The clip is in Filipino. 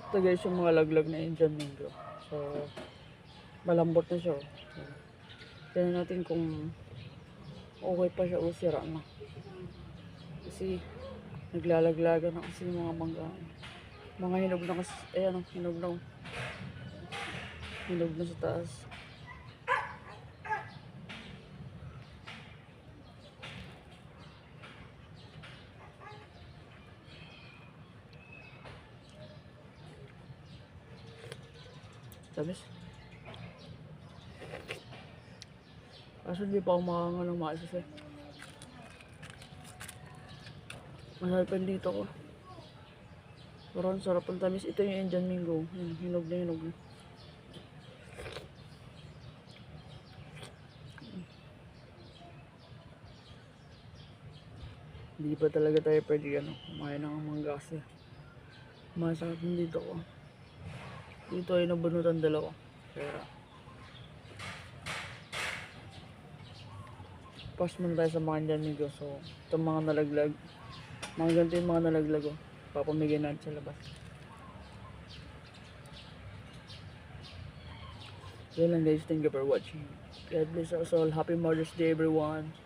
Ito guys yung mga laglag na Indian mango. So, malambot na siya. So, tignan natin kung okay pa siya o sira na. Kasi, naglalaglagan na kasi yung mga mangga. Mga hinog na kasi, ayan o, hinog na sa taas. Tamis. Kaso hindi pa ako makakanga ng maayos eh. Masarap dito ko. Pero ang sarap ang tamis. Ito yung Indian mango. Hinog na hinog na. Hindi pa talaga tayo pwede kumain ng mangga kasi masarap din dito ko. Dito ay nabunutan dalawa. Kaya pas muna tayo sa mga Indian mango. So, itong mga nalaglag. Mga ganito yung mga nalaglag oh. Papamigay natin sa labas. So yun lang guys. Thank you for watching. God bless us all. Happy Mother's Day everyone.